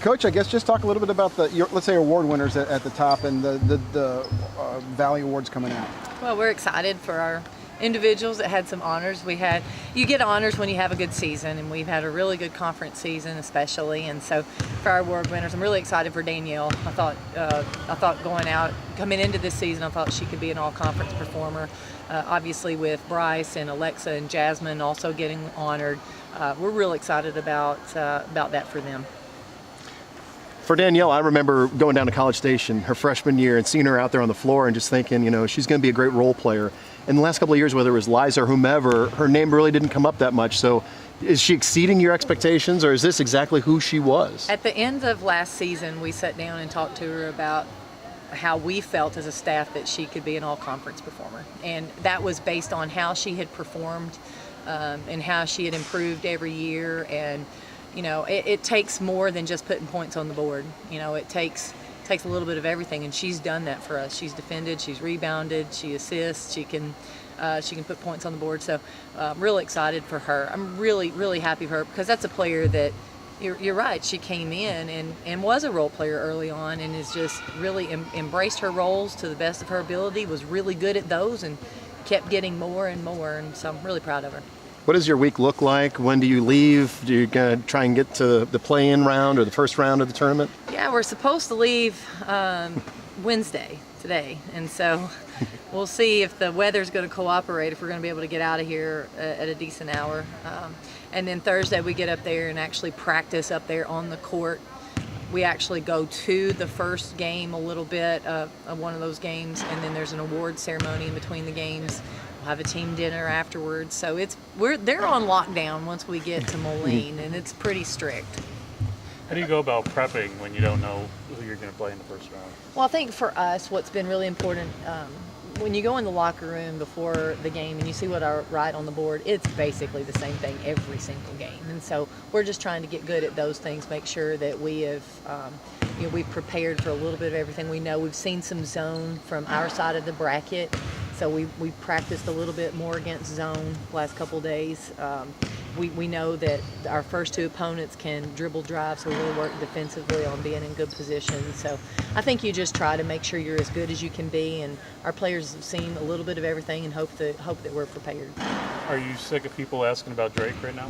Coach, I guess just talk a little bit about let's say award winners at the top and the Valley Awards coming out. Well, we're excited for our individuals that had some honors. You get honors when you have a good season, and we've had a really good conference season, especially. And so, for our award winners, I'm really excited for Danielle. I thought coming into this season, I thought she could be an all-conference performer. Obviously, with Bryce and Alexa and Jasmine also getting honored, we're real excited about that for them. For Danielle, I remember going down to College Station her freshman year and seeing her out there on the floor and just thinking, she's going to be a great role player. In the last couple of years, whether it was Liza or whomever, her name really didn't come up that much. So is she exceeding your expectations, or is this exactly who she was? At the end of last season, we sat down and talked to her about how we felt as a staff that she could be an all-conference performer. And that was based on how she had performed and how she had improved every year. And it takes more than just putting points on the board. It takes a little bit of everything, and she's done that for us. She's defended, she's rebounded, she assists, she can put points on the board. So I'm really excited for her. I'm really, really happy for her, because that's a player that, you're right, she came in and was a role player early on, and has just really embraced her roles to the best of her ability, was really good at those, and kept getting more and more, and so I'm really proud of her. What does your week look like? When do you leave? Do you try and get to the play-in round or the first round of the tournament? Yeah, we're supposed to leave Wednesday today, and so we'll see if the weather's going to cooperate, if we're going to be able to get out of here at a decent hour. And then Thursday we get up there and actually practice up there on the court. We actually go to the first game a little bit of one of those games, and then there's an award ceremony in between the games. Have a team dinner afterwards, so they're on lockdown once we get to Moline, and it's pretty strict. How do you go about prepping when you don't know who you're going to play in the first round? Well, I think for us, what's been really important, when you go in the locker room before the game and you see what I write on the board, it's basically the same thing every single game, and so we're just trying to get good at those things, make sure that we have we've prepared for a little bit of everything. We know we've seen some zone from our side of the bracket. So we practiced a little bit more against zone last couple of days. We know that our first two opponents can dribble drive, so we really work defensively on being in good positions. So I think you just try to make sure you're as good as you can be, and our players have seen a little bit of everything and hope that we're prepared. Are you sick of people asking about Drake right now?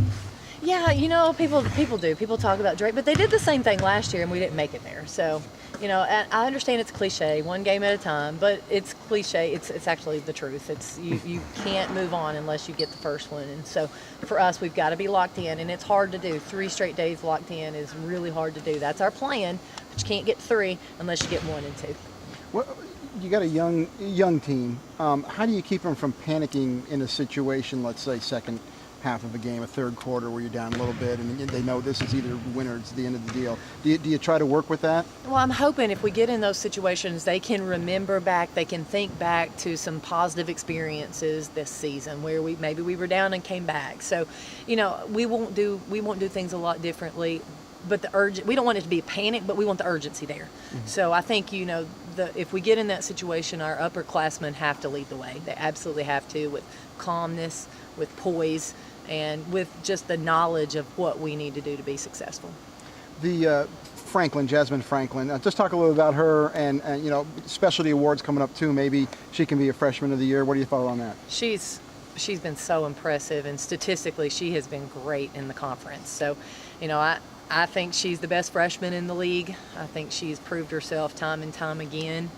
Yeah, people do. People talk about Drake, but they did the same thing last year, and we didn't make it there. So, I understand it's cliche, one game at a time, but it's cliche. It's actually the truth. It's you can't move on unless you get the first one. And so, for us, we've got to be locked in, and it's hard to do. 3 straight days locked in is really hard to do. That's our plan, but you can't get 3 unless you get 1 and 2. Well, you got a young team. How do you keep them from panicking in a situation, let's say second half of a game, a third quarter where you're down a little bit and they know this is either win or it's the end of the deal? Do you try to work with that? Well, I'm hoping if we get in those situations, they can remember back, they can think back to some positive experiences this season where maybe we were down and came back. So, we won't do things a lot differently. But we don't want it to be a panic, but we want the urgency there. Mm-hmm. So I think, if we get in that situation, our upperclassmen have to lead the way. They absolutely have to, with calmness, with poise, and with just the knowledge of what we need to do to be successful. The Jasmine Franklin, just talk a little about her and specialty awards coming up too. Maybe she can be a freshman of the year. What do you thought on that? She's been so impressive, and statistically she has been great in the conference. So, I think she's the best freshman in the league. I think she's proved herself time and time again.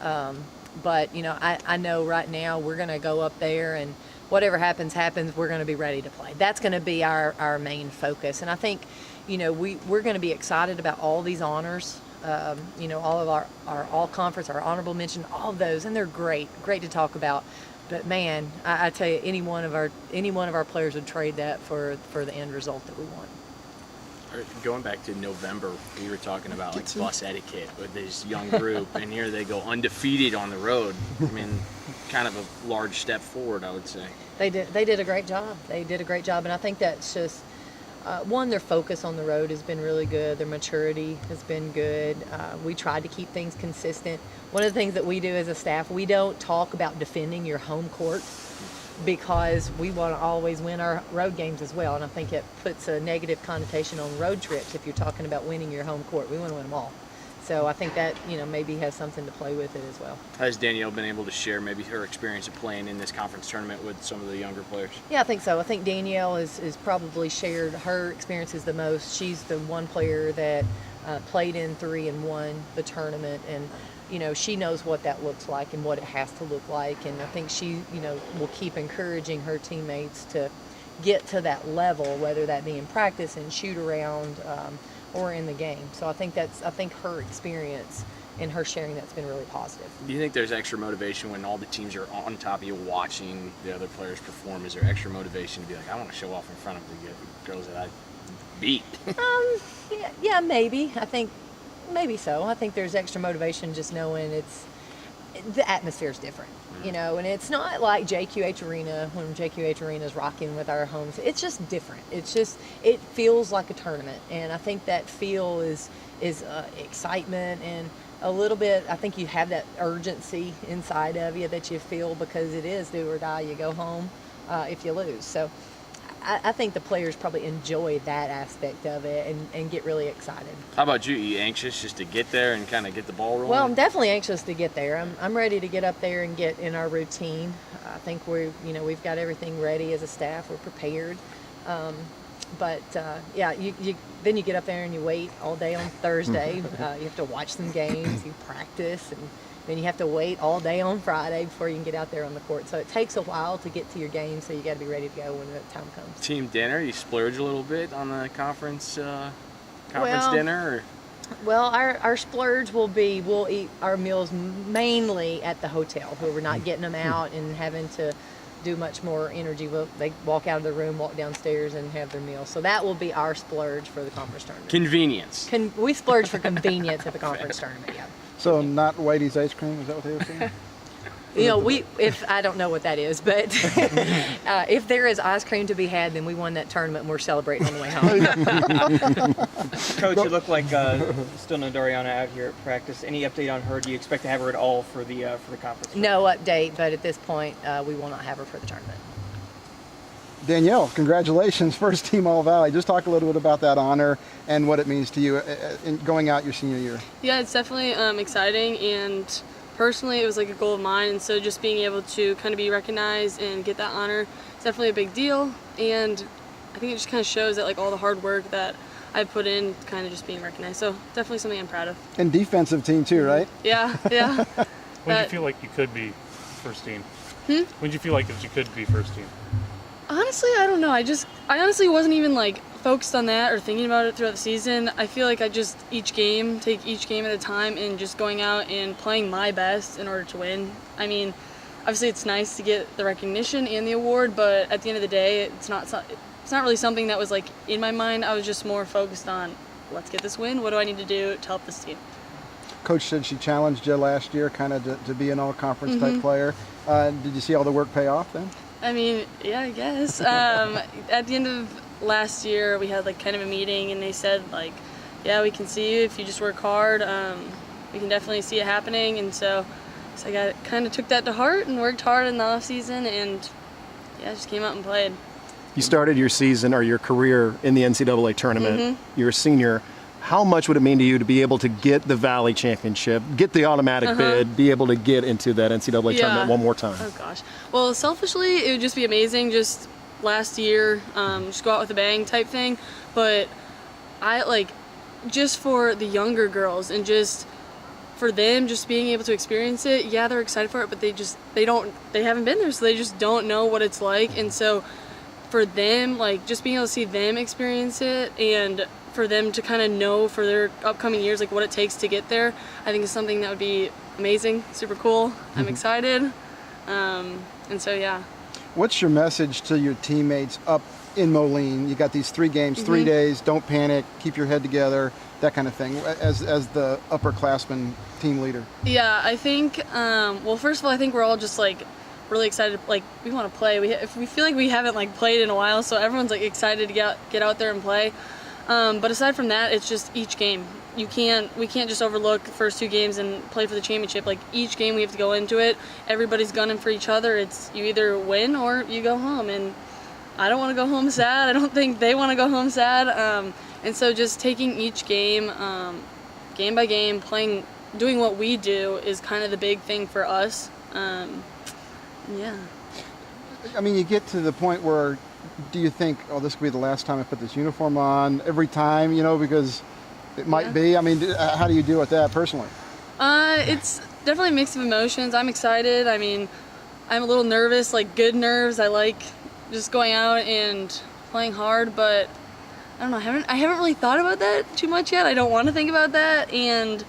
But, I know right now we're going to go up there, and whatever happens, we're going to be ready to play. That's going to be our main focus. And I think, we're going to be excited about all these honors, all of our all-conference, our honorable mention, all of those, and they're great to talk about. But man, I tell you, any one of our players would trade that for the end result that we want. Going back to November, we were talking about bus etiquette with this young group, and here they go undefeated on the road. I mean, kind of a large step forward, I would say. They did a great job. And I think that's just one, their focus on the road has been really good. Their maturity has been good. We tried to keep things consistent. One of the things that we do as a staff, we don't talk about defending your home court. because we want to always win our road games as well. And I think it puts a negative connotation on road trips if you're talking about winning your home court. We want to win them all. So I think that, maybe has something to play with it as well. Has Danielle been able to share maybe her experience of playing in this conference tournament with some of the younger players? Yeah, I think so. I think Danielle is probably shared her experiences the most. She's the one player that played in 3 and won the tournament, and she knows what that looks like and what it has to look like. And I think she will keep encouraging her teammates to get to that level, whether that be in practice and shoot around or in the game. So I think her experience and her sharing that's been really positive. Do you think there's extra motivation when all the teams are on top of you watching the other players perform? Is there extra motivation to be like, I want to show off in front of the girls that I beat? Yeah, maybe. I think maybe so. I think there's extra motivation just knowing the atmosphere is different, and it's not like JQH Arena when JQH Arena is rocking with our homes. It's just different. It feels like a tournament, and I think that feel is excitement and a little bit. I think you have that urgency inside of you that you feel because it is do or die. You go home if you lose. So I think the players probably enjoy that aspect of it and get really excited. How about you? Are you anxious just to get there and kind of get the ball rolling? Well, I'm definitely anxious to get there. I'm ready to get up there and get in our routine. I think we've got everything ready as a staff. We're prepared. But then you get up there and you wait all day on Thursday. You have to watch some games, you practice, and then you have to wait all day on Friday before you can get out there on the court. So it takes a while to get to your game, so you got to be ready to go when the time comes. Team dinner, you splurge a little bit on the conference dinner? Well, our splurge will be we'll eat our meals mainly at the hotel, where we're not getting them out and having to do much more energy. They walk out of the room, walk downstairs, and have their meal. So that will be our splurge for the conference tournament. Convenience. We splurge for convenience at the conference tournament, yeah. So not Whitey's ice cream? Is that what they were saying? If I don't know what that is, but if there is ice cream to be had, then we won that tournament and we're celebrating on the way home. Coach, it looked like still no Dariana out here at practice. Any update on her? Do you expect to have her at all for the conference? No update, but at this point, we will not have her for the tournament. Danielle, congratulations, first team All-Valley. Just talk a little bit about that honor and what it means to you in going out your senior year. Yeah, it's definitely exciting, and personally it was like a goal of mine, and so just being able to kind of be recognized and get that honor is definitely a big deal, and I think it just kind of shows that like all the hard work that I put in kind of just being recognized. So definitely something I'm proud of. And defensive team too, right? Yeah. When did you feel like you could be first team? When did you feel like that you could be first team? Honestly, I don't know. I honestly wasn't even like focused on that or thinking about it throughout the season. I feel like I just take each game at a time and just going out and playing my best in order to win. I mean, obviously it's nice to get the recognition and the award, but at the end of the day, it's not really something that was like in my mind. I was just more focused on, let's get this win. What do I need to do to help this team? Coach said she challenged you last year kind of to be an all-conference type player. Did you see all the work pay off then? I mean, yeah, I guess. At the end of last year, we had like kind of a meeting, and they said like, yeah, we can see you if you just work hard. We can definitely see it happening, and so I kind of took that to heart and worked hard in the off season, and yeah, just came out and played. You started your season or your career in the NCAA tournament. You're a senior. How much would it mean to you to be able to get the Valley Championship, get the automatic bid, be able to get into that NCAA tournament one more time? Oh gosh. Well, selfishly, it would just be amazing. Just last year, just go out with a bang type thing. But I like just for the younger girls and just for them, just being able to experience it. Yeah, they're excited for it, but they haven't been there, so they just don't know what it's like. And so for them, like just being able to see them experience it and for them to kind of know for their upcoming years like what it takes to get there, I think is something that would be amazing, super cool. I'm excited, and so yeah. What's your message to your teammates up in Moline? You got these 3 games, 3 days. Don't panic. Keep your head together. That kind of thing. As the upperclassman team leader. Yeah, I think. Well, first of all, I think we're all just like really excited. Like we want to play. We feel like we haven't like played in a while, so everyone's like excited to get out there and play. But aside from that, it's just each game. We can't just overlook the first 2 games and play for the championship. Like, each game we have to go into it. Everybody's gunning for each other. It's you either win or you go home. And I don't want to go home sad. I don't think they want to go home sad. And so just taking each game, game by game, doing what we do is kind of the big thing for us. Yeah. I mean, you get to the point where, do you think, oh, this could be the last time I put this uniform on every time, because it might be? I mean, how do you deal with that personally? It's definitely a mix of emotions. I'm excited. I mean, I'm a little nervous, like good nerves. I like just going out and playing hard, but I don't know. I haven't really thought about that too much yet. I don't want to think about that, and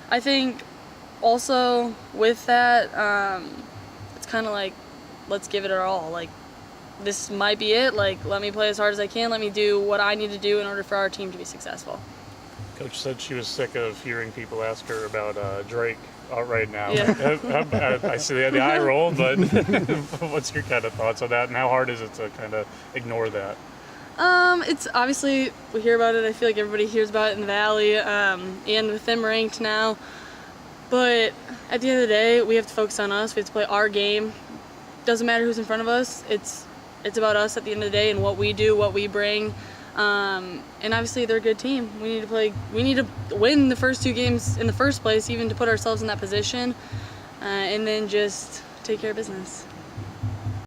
I think also with that, it's kind of like, let's give it our all. Like, this might be it. Like, let me play as hard as I can. Let me do what I need to do in order for our team to be successful. Coach said she was sick of hearing people ask her about Drake right now. Yeah. I see the eye roll, but what's your kind of thoughts on that, and how hard is it to kind of ignore that? It's obviously, we hear about it. I feel like everybody hears about it in the Valley, and with them ranked now. But at the end of the day, we have to focus on us. We have to play our game. Doesn't matter who's in front of us. It's about us at the end of the day and what we do, what we bring. And obviously they're a good team. We need to win the first 2 games in the first place, even to put ourselves in that position, and then just take care of business.